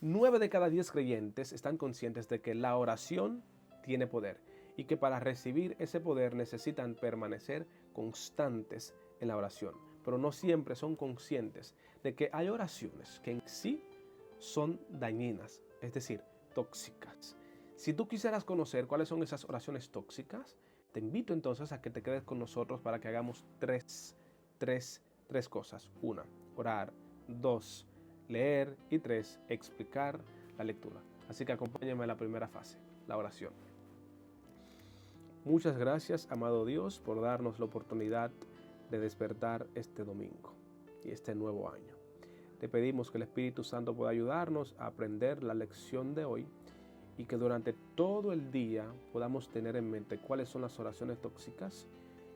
9 de cada 10 creyentes están conscientes de que la oración tiene poder y que para recibir ese poder necesitan permanecer constantes en la oración, pero no siempre son conscientes de que hay oraciones que en sí son dañinas, es decir, tóxicas. Si tú quisieras conocer cuáles son esas oraciones tóxicas, te invito entonces a que te quedes con nosotros para que hagamos tres cosas. 1, orar. 2, leer. Y 3, explicar la lectura. Así que acompáñame a la primera fase, la oración. Muchas gracias, amado Dios, por darnos la oportunidad de despertar este domingo y este nuevo año. Te pedimos que el Espíritu Santo pueda ayudarnos a aprender la lección de hoy y que durante todo el día podamos tener en mente cuáles son las oraciones tóxicas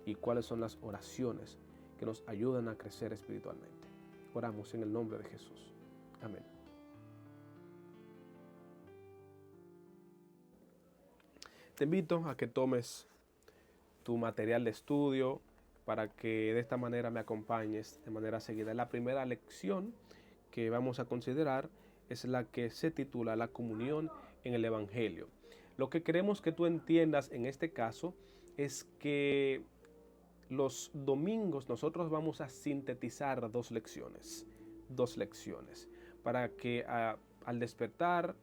y cuáles son las oraciones que nos ayudan a crecer espiritualmente. Oramos en el nombre de Jesús. Amén. Te invito a que tomes tu material de estudio para que de esta manera me acompañes de manera seguida. La primera lección que vamos a considerar es la que se titula La comunión en el Evangelio. Lo que queremos que tú entiendas en este caso es que los domingos nosotros vamos a sintetizar dos lecciones, para que al despertar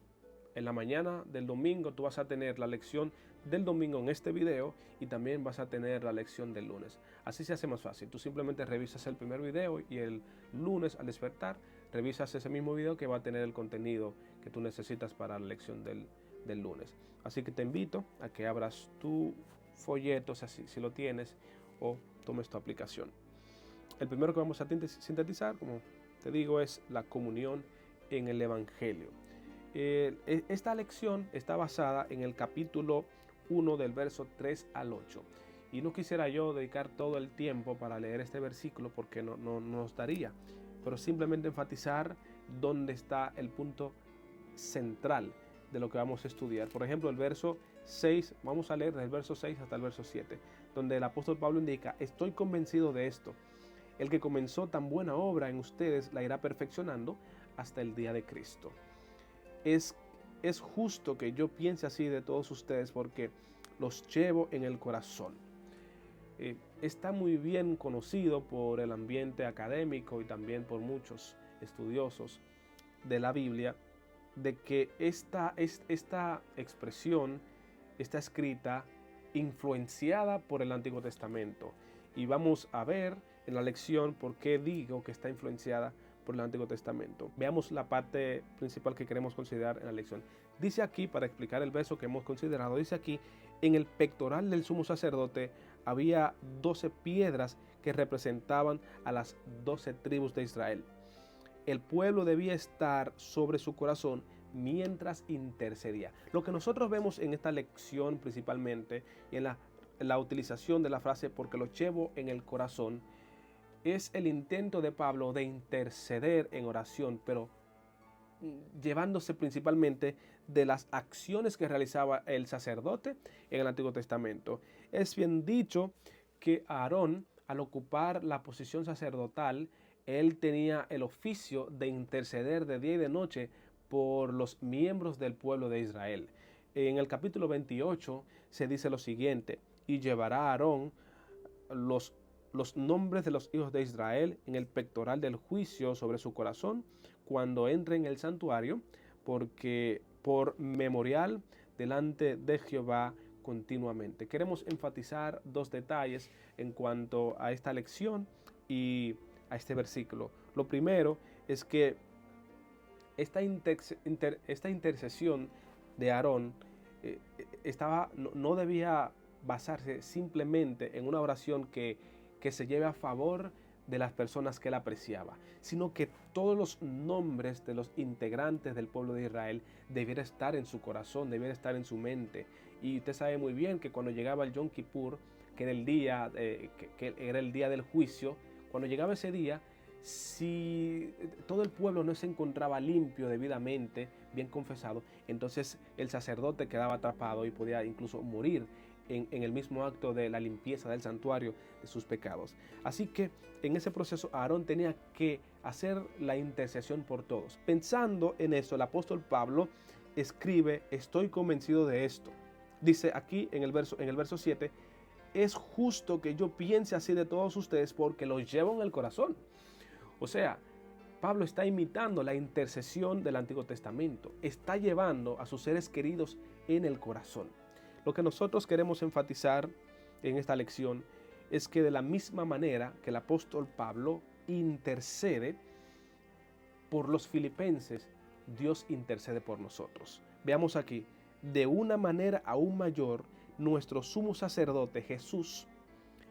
en la mañana del domingo tú vas a tener la lección del domingo en este video y también vas a tener la lección del lunes. Así se hace más fácil. Tú simplemente revisas el primer video y el lunes al despertar revisas ese mismo video que va a tener el contenido que tú necesitas para la lección del lunes. Así que te invito a que abras tu folleto, si lo tienes, o tomes tu aplicación. El primero que vamos a sintetizar, como te digo, es la comunión en el Evangelio. Esta lección está basada en el capítulo 1 del verso 3 al 8. Y no quisiera yo dedicar todo el tiempo para leer este versículo porque no nos daría, pero simplemente enfatizar dónde está el punto central de lo que vamos a estudiar. Por ejemplo, el verso 6, vamos a leer desde el verso 6 hasta el verso 7, donde el apóstol Pablo indica: estoy convencido de esto, el que comenzó tan buena obra en ustedes la irá perfeccionando hasta el día de Cristo. Es justo que yo piense así de todos ustedes porque los llevo en el corazón. Está muy bien conocido por el ambiente académico y también por muchos estudiosos de la Biblia, de que esta expresión está escrita influenciada por el Antiguo Testamento. Y vamos a ver en la lección por qué digo que está influenciada por el Antiguo Testamento. Veamos la parte principal que queremos considerar en la lección. Dice aquí, para explicar el verso que hemos considerado, dice aquí: en el pectoral del sumo sacerdote había 12 piedras que representaban a las 12 tribus de Israel. El pueblo debía estar sobre su corazón mientras intercedía. Lo que nosotros vemos en esta lección principalmente y en la utilización de la frase porque lo llevo en el corazón es el intento de Pablo de interceder en oración, pero llevándose principalmente de las acciones que realizaba el sacerdote en el Antiguo Testamento. Es bien dicho que Aarón, al ocupar la posición sacerdotal, él tenía el oficio de interceder de día y de noche por los miembros del pueblo de Israel. En el capítulo 28 se dice lo siguiente: y llevará a Aarón los nombres de los hijos de Israel en el pectoral del juicio sobre su corazón cuando entre en el santuario, porque por memorial delante de Jehová continuamente. Queremos enfatizar dos detalles en cuanto a esta lección y a este versículo. Lo primero es que esta intercesión de Aarón no debía basarse simplemente en una oración que se lleve a favor de las personas que él apreciaba, sino que todos los nombres de los integrantes del pueblo de Israel debiera estar en su corazón, debiera estar en su mente. Y usted sabe muy bien que cuando llegaba el Yom Kippur, que era el día del juicio, cuando llegaba ese día, si todo el pueblo no se encontraba limpio debidamente, bien confesado, entonces el sacerdote quedaba atrapado y podía incluso morir en el mismo acto de la limpieza del santuario de sus pecados. Así que en ese proceso Aarón tenía que hacer la intercesión por todos. Pensando en eso, el apóstol Pablo escribe: estoy convencido de esto. Dice aquí en el verso 7, es justo que yo piense así de todos ustedes porque los llevo en el corazón. O sea, Pablo está imitando la intercesión del Antiguo Testamento, está llevando a sus seres queridos en el corazón. Lo que nosotros queremos enfatizar en esta lección es que de la misma manera que el apóstol Pablo intercede por los filipenses, Dios intercede por nosotros. Veamos aquí, de una manera aún mayor, nuestro sumo sacerdote Jesús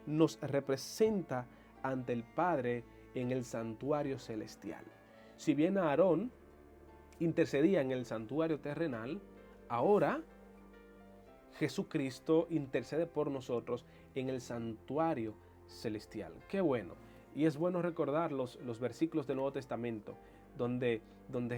nos representa ante el Padre en el santuario celestial. Si bien Aarón intercedía en el santuario terrenal, ahora Jesucristo intercede por nosotros en el santuario celestial. Qué bueno. Y es bueno recordar los versículos del Nuevo Testamento, donde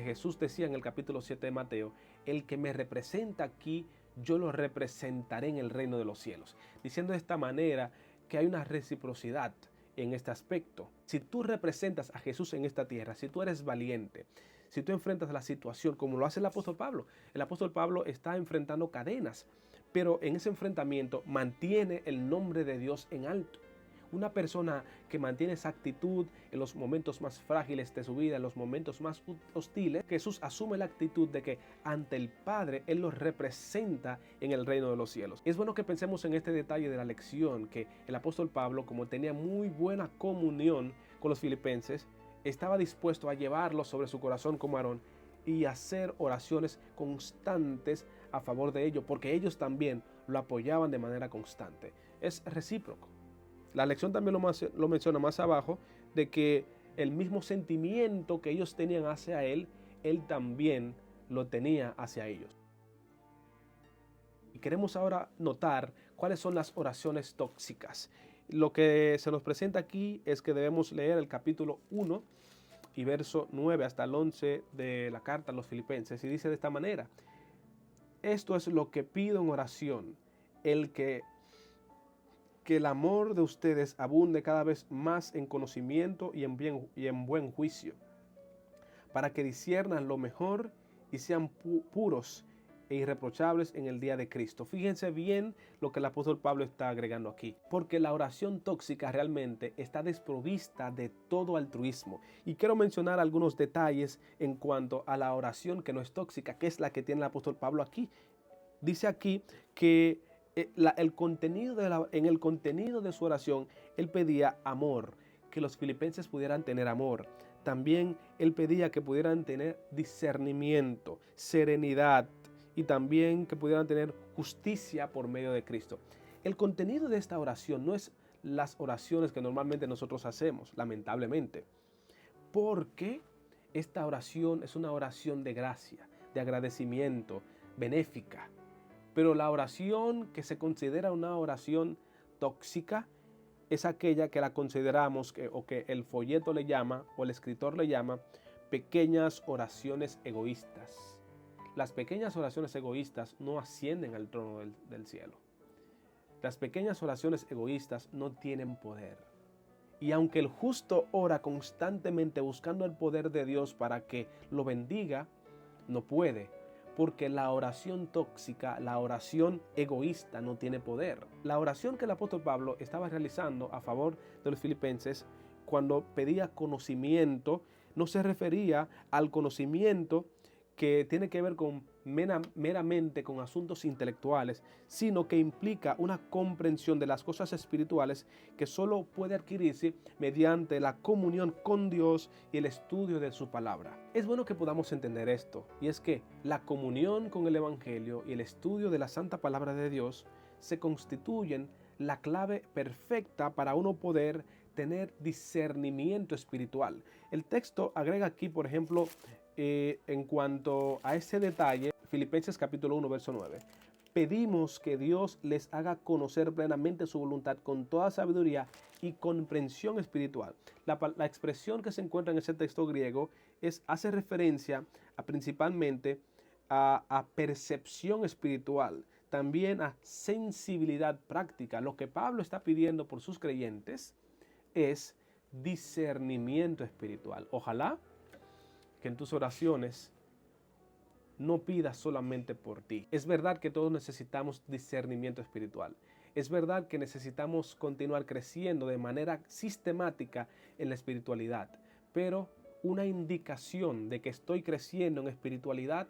Jesús decía en el capítulo 7 de Mateo: el que me representa aquí, yo lo representaré en el reino de los cielos. Diciendo de esta manera que hay una reciprocidad en este aspecto. Si tú representas a Jesús en esta tierra, si tú eres valiente, si tú enfrentas la situación como lo hace el apóstol Pablo está enfrentando cadenas, pero en ese enfrentamiento mantiene el nombre de Dios en alto. Una persona que mantiene esa actitud en los momentos más frágiles de su vida, en los momentos más hostiles, Jesús asume la actitud de que ante el Padre Él los representa en el reino de los cielos. Es bueno que pensemos en este detalle de la lección, que el apóstol Pablo, como tenía muy buena comunión con los filipenses, estaba dispuesto a llevarlos sobre su corazón como Aarón y hacer oraciones constantes a favor de ellos, porque ellos también lo apoyaban de manera constante. Es recíproco. La lección también lo menciona más abajo, de que el mismo sentimiento que ellos tenían hacia él también lo tenía hacia ellos. Y queremos ahora notar cuáles son las oraciones tóxicas. Lo que se nos presenta aquí es que debemos leer el capítulo 1 y verso 9 hasta el 11 de la carta a los filipenses, y dice de esta manera: esto es lo que pido en oración, que el amor de ustedes abunde cada vez más en conocimiento y en buen juicio, para que disciernan lo mejor y sean puros e irreprochables en el día de Cristo. Fíjense bien lo que el apóstol Pablo está agregando aquí, porque la oración tóxica realmente está desprovista de todo altruismo. Y quiero mencionar algunos detalles en cuanto a la oración que no es tóxica, que es la que tiene el apóstol Pablo aquí. Dice aquí que en el contenido de su oración, él pedía amor, que los filipenses pudieran tener amor. También él pedía que pudieran tener discernimiento, serenidad, y también que pudieran tener justicia por medio de Cristo. El contenido de esta oración no es las oraciones que normalmente nosotros hacemos, lamentablemente, porque esta oración es una oración de gracia, de agradecimiento, benéfica. Pero la oración que se considera una oración tóxica es aquella que la consideramos, o que el folleto le llama, o el escritor le llama, pequeñas oraciones egoístas. Las pequeñas oraciones egoístas no ascienden al trono del cielo. Las pequeñas oraciones egoístas no tienen poder. Y aunque el justo ora constantemente buscando el poder de Dios para que lo bendiga, no puede. Porque la oración tóxica, la oración egoísta no tiene poder. La oración que el apóstol Pablo estaba realizando a favor de los filipenses cuando pedía conocimiento, no se refería al conocimiento que tiene que ver meramente con asuntos intelectuales, sino que implica una comprensión de las cosas espirituales que solo puede adquirirse mediante la comunión con Dios y el estudio de su palabra. Es bueno que podamos entender esto, y es que la comunión con el Evangelio y el estudio de la Santa Palabra de Dios se constituyen la clave perfecta para uno poder tener discernimiento espiritual. El texto agrega aquí, por ejemplo, en cuanto a ese detalle, Filipenses capítulo 1, verso 9. Pedimos que Dios les haga conocer plenamente su voluntad con toda sabiduría y comprensión espiritual. La expresión que se encuentra en ese texto griego hace referencia principalmente a percepción espiritual. también a sensibilidad práctica. Lo que Pablo está pidiendo por sus creyentes es discernimiento espiritual. Ojalá que en tus oraciones no pidas solamente por ti. Es verdad que todos necesitamos discernimiento espiritual. Es verdad que necesitamos continuar creciendo de manera sistemática en la espiritualidad. Pero una indicación de que estoy creciendo en espiritualidad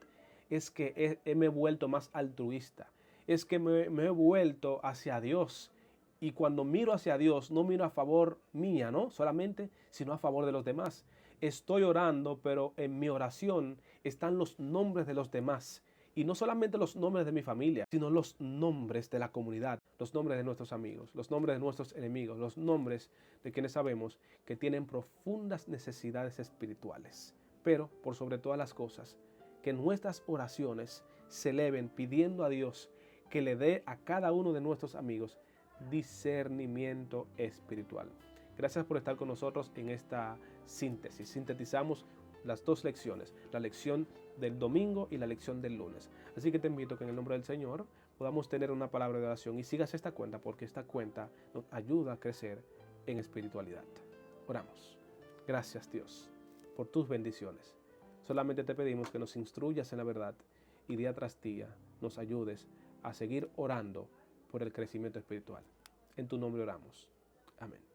es que me he vuelto más altruista. Es que me he vuelto hacia Dios. Y cuando miro hacia Dios, no miro a favor mía, ¿no? Solamente, sino a favor de los demás. Estoy orando, pero en mi oración están los nombres de los demás. Y no solamente los nombres de mi familia, sino los nombres de la comunidad, los nombres de nuestros amigos, los nombres de nuestros enemigos, los nombres de quienes sabemos que tienen profundas necesidades espirituales. Pero, por sobre todas las cosas, que nuestras oraciones se eleven pidiendo a Dios que le dé a cada uno de nuestros amigos discernimiento espiritual. Gracias por estar con nosotros en esta síntesis. Sintetizamos las dos lecciones, la lección del domingo y la lección del lunes. Así que te invito que en el nombre del Señor podamos tener una palabra de oración y sigas esta cuenta, porque esta cuenta nos ayuda a crecer en espiritualidad. Oramos. Gracias, Dios, por tus bendiciones. Solamente te pedimos que nos instruyas en la verdad y día tras día nos ayudes a seguir orando por el crecimiento espiritual. En tu nombre oramos. Amén.